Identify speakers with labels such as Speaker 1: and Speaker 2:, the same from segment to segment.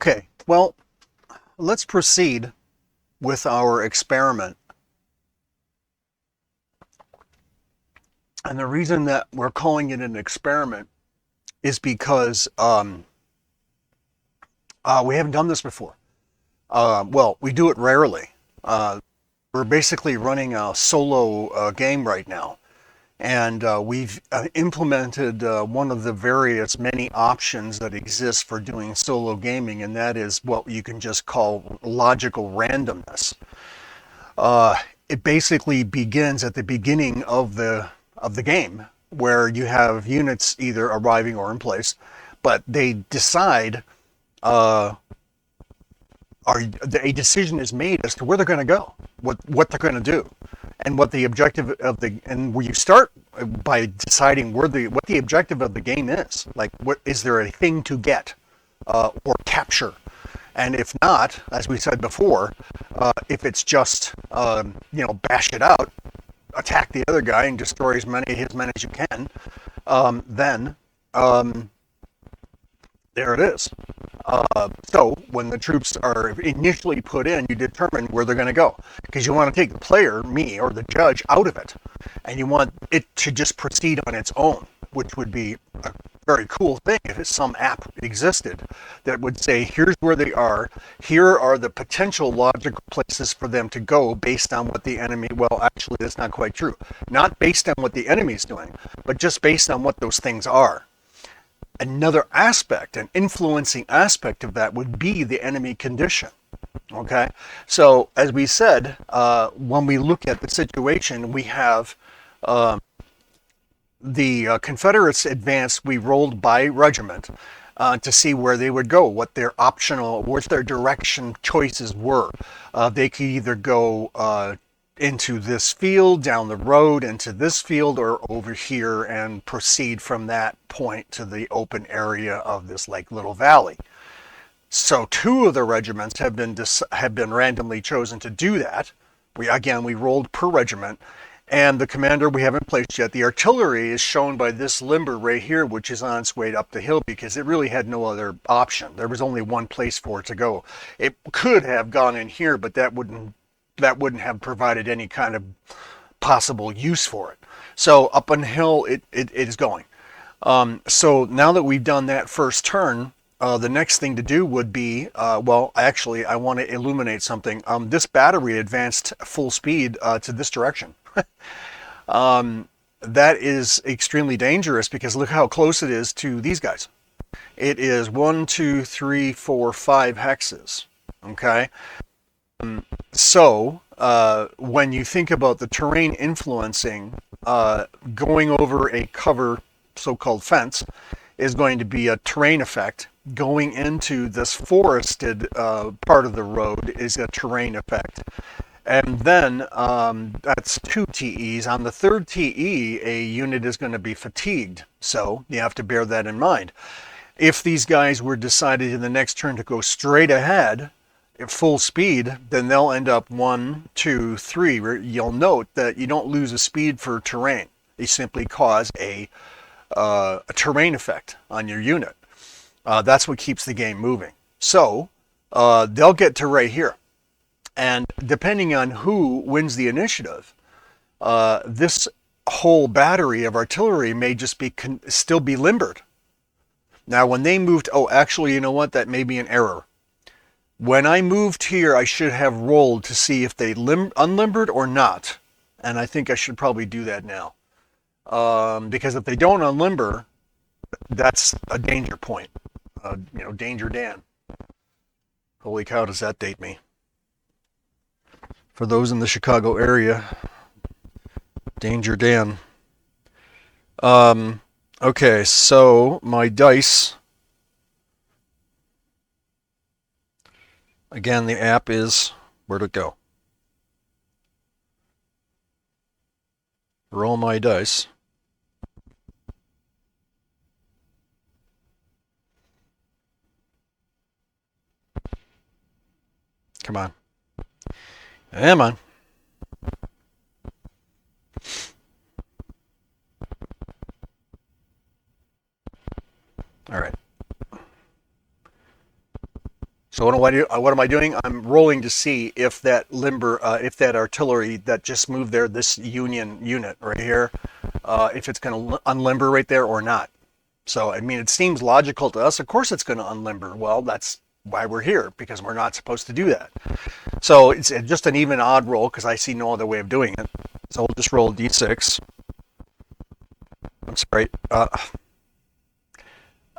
Speaker 1: Okay, well, let's proceed with our experiment. And the reason that we're calling it an experiment is because we haven't done this before. Well, we do it rarely. We're basically running a solo game right now. And we've implemented one of the various many options that exist for doing solo gaming, and that is what you can just call logical randomness. Uh, it basically begins at the beginning of the game, where you have units either arriving or in place, but they decide uh, a decision is made as to where they're going to go, what they're going to do, and what the objective of the and where you start by deciding what the objective of the game is. Like, what is there a thing to get or capture? And if not, as we said before, if it's just bash it out, attack the other guy and destroy as many as you can, then there it is. So when the troops are initially put in, you determine where they're going to go, because you want to take the player, me or the judge, out of it, and you want it to just proceed on its own, which would be a very cool thing if some app existed that would say, here's where they are, here are the potential logical places for them to go based on what the enemy, well, actually that's not quite true, not based on what the enemy's doing, but just based on what those things are. Another aspect, an influencing aspect of that, would be the enemy condition. Okay, so as we said, when we look at the situation, we have the Confederates advanced. We rolled by regiment to see where they would go, what their direction choices were. They could either go into this field, down the road, into this field, or over here, and proceed from that point to the open area of this little valley. So two of the regiments have been randomly chosen to do that. We rolled per regiment, and the commander we haven't placed yet. The artillery is shown by this limber right here, which is on its way up the hill because it really had no other option. There was only one place for it to go. It could have gone in here, but that wouldn't have provided any kind of possible use for it. So up on the hill, it is going. So now that we've done that first turn, the next thing to do would be, well, actually, I want to illuminate something. This battery advanced full speed to this direction. That is extremely dangerous because look how close it is to these guys. It is 1, 2, 3, 4, 5 hexes. Okay. So when you think about the terrain influencing, going over a cover, so-called fence, is going to be a terrain effect. Going into this forested part of the road is a terrain effect. And then that's 2 TEs. On the third TE, a unit is going to be fatigued. So you have to bear that in mind. If these guys were decided in the next turn to go straight ahead at full speed, then they'll end up 1, 2, 3. You'll note that you don't lose a speed for terrain. They simply cause a terrain effect on your unit. That's what keeps the game moving. So they'll get to right here. And depending on who wins the initiative, this whole battery of artillery may just be still be limbered. Now, when they moved, oh, actually, you know what? That may be an error. When I moved here, I should have rolled to see if they unlimbered or not. And I think I should probably do that now. Because if they don't unlimber, that's a danger point. Danger Dan. Holy cow, does that date me? For those in the Chicago area, Danger Dan. Okay, so my dice. Again, the app is, where'd it go? Roll my dice. Come on. Come on. All right. So what am I doing? I'm rolling to see if that if that artillery that just moved there, this Union unit right here, if it's going to unlimber right there or not. So, I mean, it seems logical to us. Of course it's going to unlimber. Well, that's why we're here, because we're not supposed to do that. So it's just an even odd roll because I see no other way of doing it. So we'll just roll d6. I'm sorry.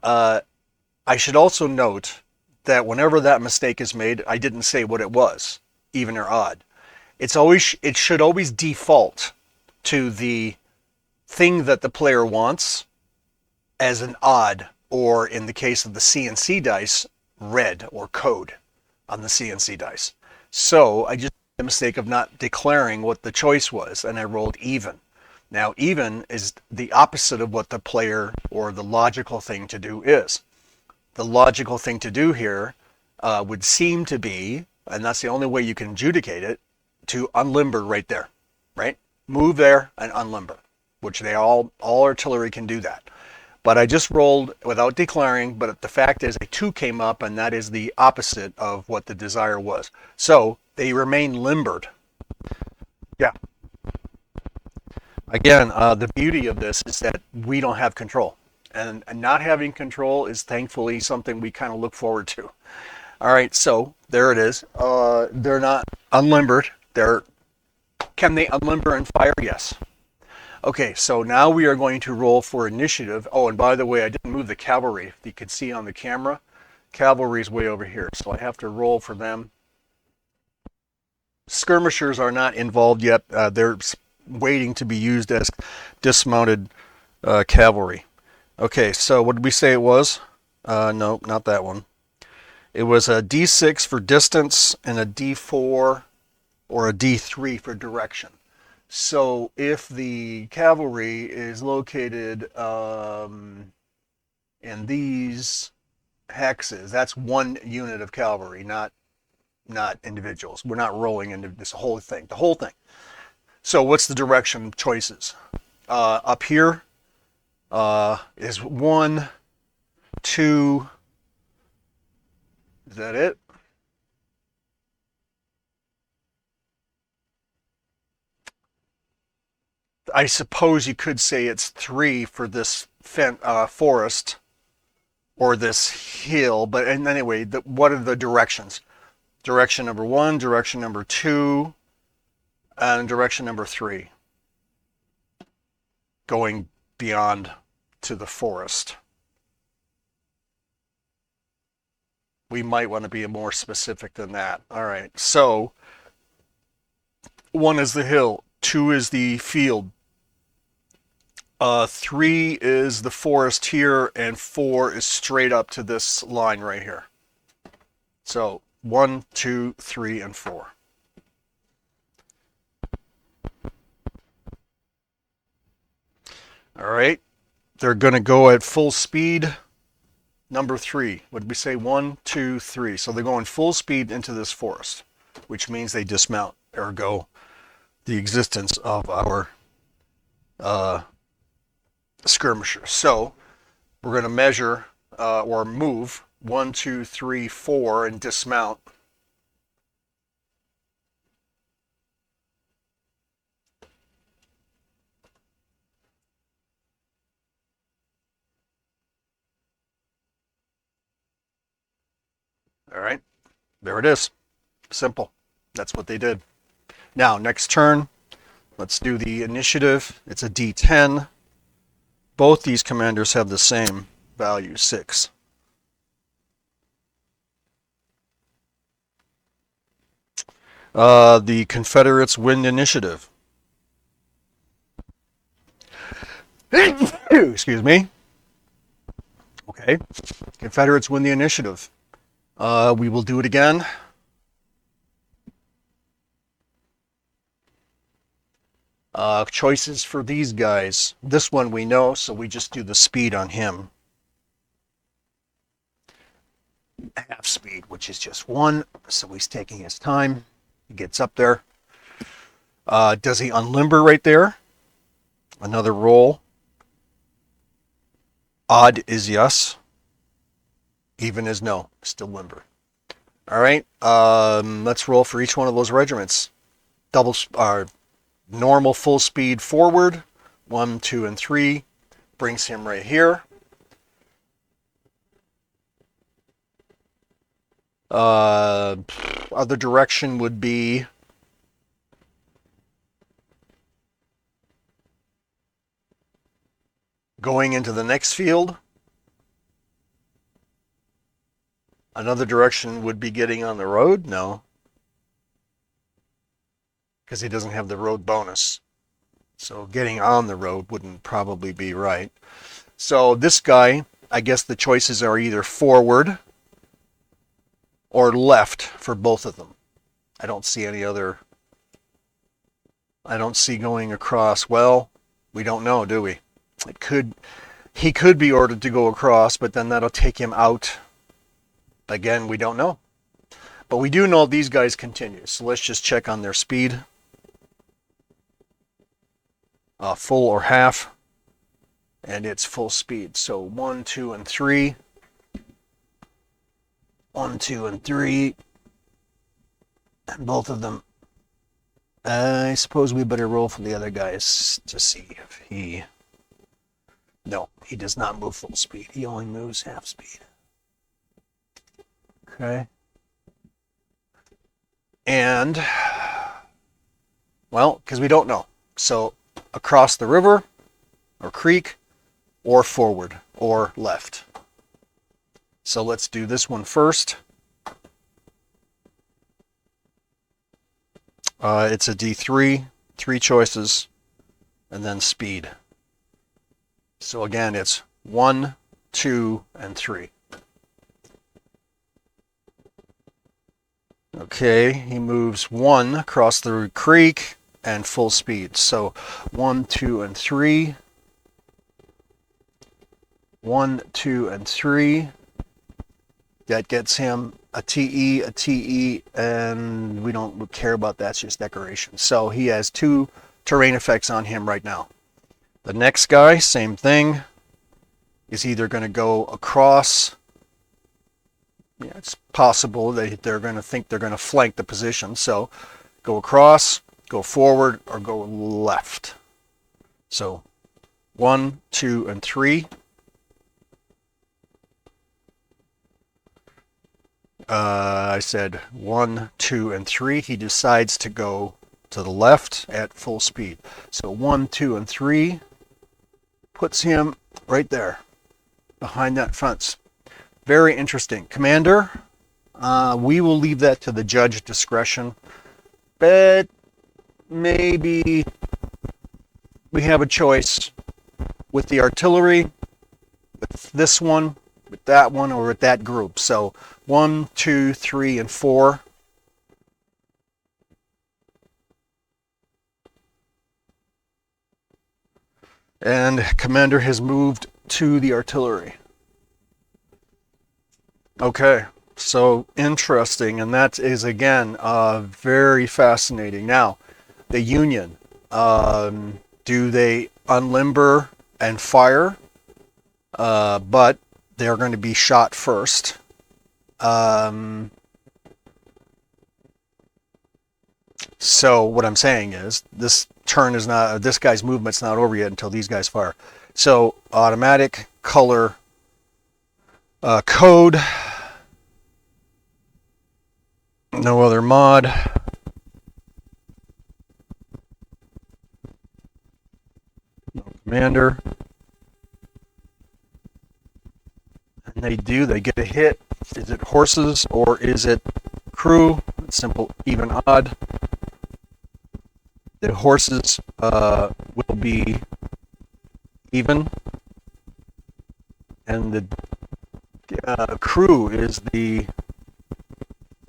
Speaker 1: I should also note that whenever that mistake is made, I didn't say what it was, even or odd. It should always default to the thing that the player wants as an odd, or in the case of the CNC dice, red or code on the CNC dice. So I just made the mistake of not declaring what the choice was, and I rolled even. Now, even is the opposite of what the player or the logical thing to do is. The logical thing to do here would seem to be, and that's the only way you can adjudicate it, to unlimber right there, right? Move there and unlimber, which all artillery can do that. But I just rolled without declaring, but the fact is a 2 came up, and that is the opposite of what the desire was. So they remain limbered. Yeah. Again, the beauty of this is that we don't have control. And not having control is thankfully something we kind of look forward to. All right, so there it is. They're not unlimbered. Can they unlimber and fire? Yes. Okay, so now we are going to roll for initiative. Oh, and by the way, I didn't move the cavalry. If you can see on the camera, cavalry's way over here, so I have to roll for them. Skirmishers are not involved yet. They're waiting to be used as dismounted cavalry. Okay, so what did we say it was? No, not that one. It was a D6 for distance and a D4 or a D3 for direction. So if the cavalry is located in these hexes, that's one unit of cavalry, not individuals. We're not rolling into this whole thing, the whole thing. So what's the direction choices? Up here is 1, 2. Is that it? I suppose you could say it's 3 for this forest or this hill, but and anyway, what are the directions? Direction number 1, direction number 2, and direction number 3. Going beyond to the forest. We might want to be more specific than that. All right, so 1 is the hill, 2 is the field, 3 is the forest here, and 4 is straight up to this line right here. So 1, 2, 3, and 4. All right, they're going to go at full speed. Number 3, what did we say? 1, 2, 3. So they're going full speed into this forest, which means they dismount, ergo the existence of our skirmishers. So we're going to measure or move 1, 2, 3, 4 and dismount. All right, there it is. Simple. That's what they did. Now, next turn, let's do the initiative. It's a D10. Both these commanders have the same value, 6. The Confederates win the initiative. Excuse me. Okay, Confederates win the initiative. We will do it again. Choices for these guys. This one we know, so we just do the speed on him. Half speed, which is just 1, so he's taking his time. He gets up there. Does he unlimber right there? Another roll. Odd is yes. Even is no. Still limber. All right, let's roll for each one of those regiments. Normal full speed forward, 1, 2, and 3, brings him right here. Uh, Other direction would be going into the next field. Another direction would be getting on the road. No, because he doesn't have the road bonus. So getting on the road wouldn't probably be right. So this guy, I guess the choices are either forward or left for both of them. I don't see any other. I don't see going across. Well, we don't know, do we? He could be ordered to go across, but then that'll take him out. Again, we don't know. But we do know these guys continue. So let's just check on their speed. Full or half. And it's full speed. So 1, 2, and 3. 1, 2, and 3. And both of them. I suppose we better roll for the other guys to see if he... No, he does not move full speed. He only moves half speed. Okay. And, well, because we don't know. So across the river or creek or forward or left. So let's do this one first. It's a D3, 3 choices, and then speed. So again, it's 1, 2, and 3. Okay, he moves 1 across the creek and full speed. So 1, 2, and 3. 1, 2, and 3. That gets him a TE, and we don't care about that. It's just decoration. So he has 2 terrain effects on him right now. The next guy, same thing, is either going to go across. Yeah, it's possible that they're going to think they're going to flank the position. So go across, go forward, or go left. So 1, 2, and 3. I said 1, 2, and 3. He decides to go to the left at full speed. So 1, 2, and 3 puts him right there behind that fence. Very interesting. Commander, we will leave that to the judge discretion, but maybe we have a choice with the artillery, with this one, with that one, or with that group. So 1, 2, 3, and 4. And Commander has moved to the artillery. Okay, so interesting, and that is again very fascinating. Now, the Union, do they unlimber and fire? But they're going to be shot first. So what I'm saying is this turn is not, this guy's movement's not over yet until these guys fire. So automatic, color, code, no other mod. No commander. And they get a hit. Is it horses or is it crew? It's simple, even, odd. The horses will be even, and the crew is the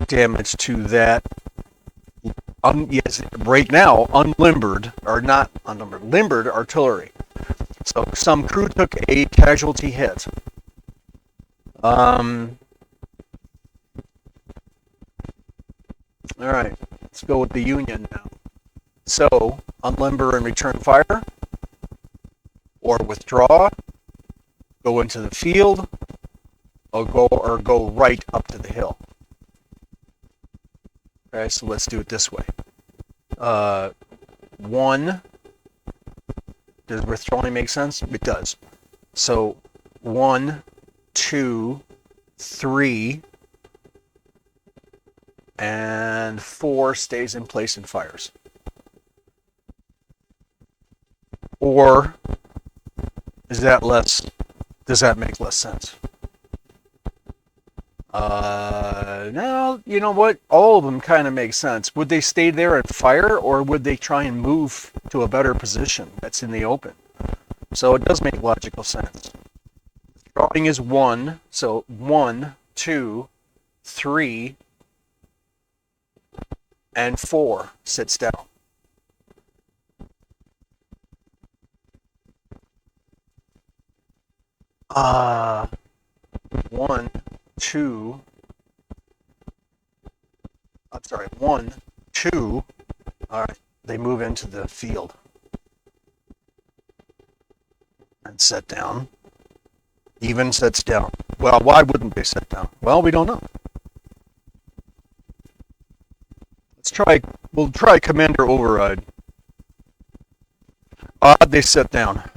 Speaker 1: damage to that. Yes, right now, unlimbered, or not unlimbered, limbered artillery. So some crew took a casualty hit. All right, let's go with the Union now. So, unlimber and return fire, or withdraw, go into the field, or go right up to the hill. Okay, so let's do it this way. 1, does withdrawing make sense? It does. So 1, 2, 3, and 4 stays in place and fires. Or is that less? Does that make less sense? No, you know what? All of them kind of make sense. Would they stay there and fire, or would they try and move to a better position that's in the open? So it does make logical sense. Drawing is 1, so 1, 2, 3, and 4 sits down. Uh, 1, 2, I'm sorry, 1, 2, all right, they move into the field and sit down. Even sits down. Well, why wouldn't they sit down? Well, we don't know. We'll try commander override. Odd, they sit down.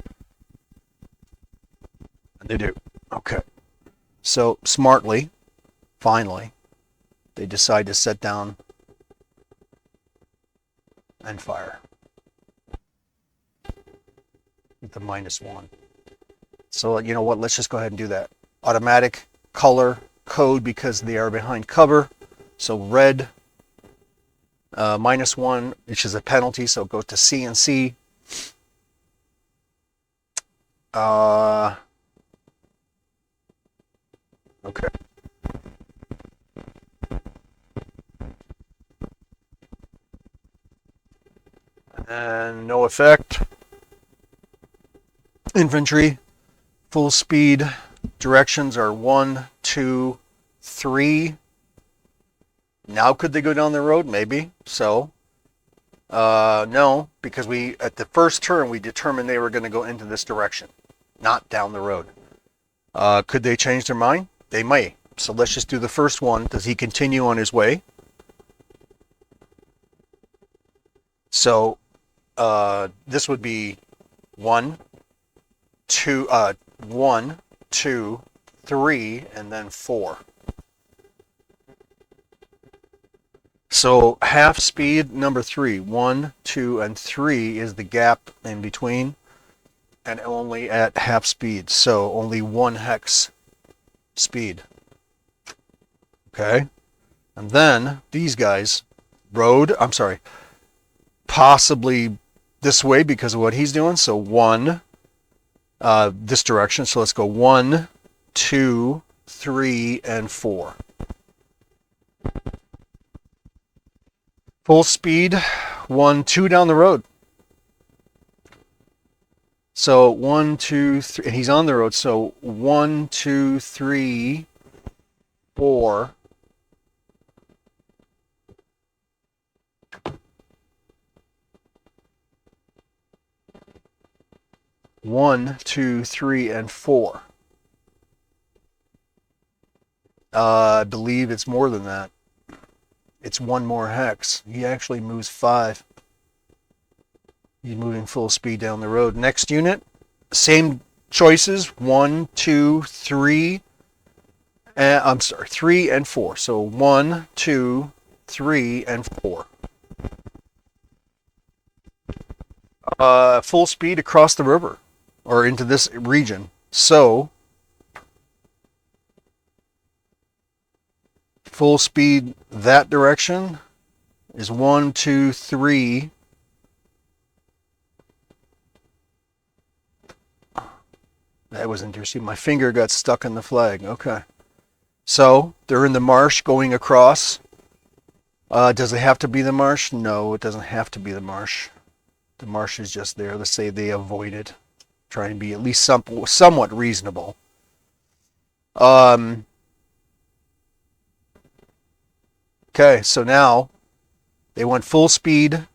Speaker 1: And they do. Okay. So, smartly, finally, they decide to sit down and fire. With the -1. So, you know what? Let's just go ahead and do that. Automatic, color, code, because they are behind cover. So, red, -1, which is a penalty, so it goes to C and C. Okay. And no effect. Infantry, full speed. Directions are 1, 2, 3. Now could they go down the road? Maybe. So, no, because at the first turn we determined they were going to go into this direction, not down the road. Could they change their mind? They may. So let's just do the first one. Does he continue on his way? So this would be 1, 2, 1, 2, 3, and then 4. So half speed, number 3. 1, 2, and 3 is the gap in between, and only at half speed. So only 1 hex speed. Okay, and then these guys possibly this way because of what he's doing. So 1, this direction. So let's go 1, 2, 3, and 4. Full speed, 1, 2 down the road. So 1, 2, 3, he's on the road. So 1, 2, 3, 4. One, 2, 3, and 4. I believe it's more than that. It's 1 more hex. He actually moves 5. He's moving full speed down the road. Next unit, same choices. 1, 2, 3. I'm sorry, 3 and 4. So 1, 2, 3, and 4. Full speed across the river or into this region. So full speed that direction is 1, 2, 3. That was interesting. My finger got stuck in the flag. Okay. So they're in the marsh going across. Does it have to be the marsh? No, it doesn't have to be the marsh. The marsh is just there. Let's say they avoid it. Try and be at least somewhat reasonable. Okay, so now they went full speed.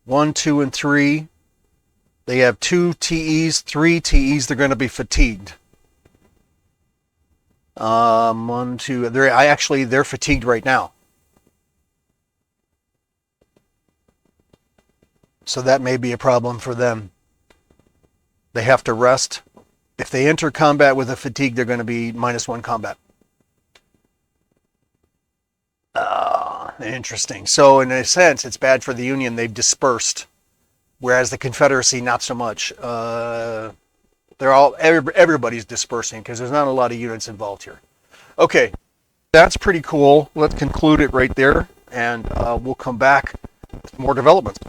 Speaker 1: 1, 2, and 3. They have 2 TEs, 3 TEs. They're going to be fatigued. 1, 2. They're fatigued right now. So that may be a problem for them. They have to rest. If they enter combat with a fatigue, they're going to be -1 combat. Interesting. So in a sense, it's bad for the Union. They've dispersed, whereas the Confederacy, not so much. Everybody's dispersing because there's not a lot of units involved here. Okay, that's pretty cool. Let's conclude it right there, and we'll come back with more developments.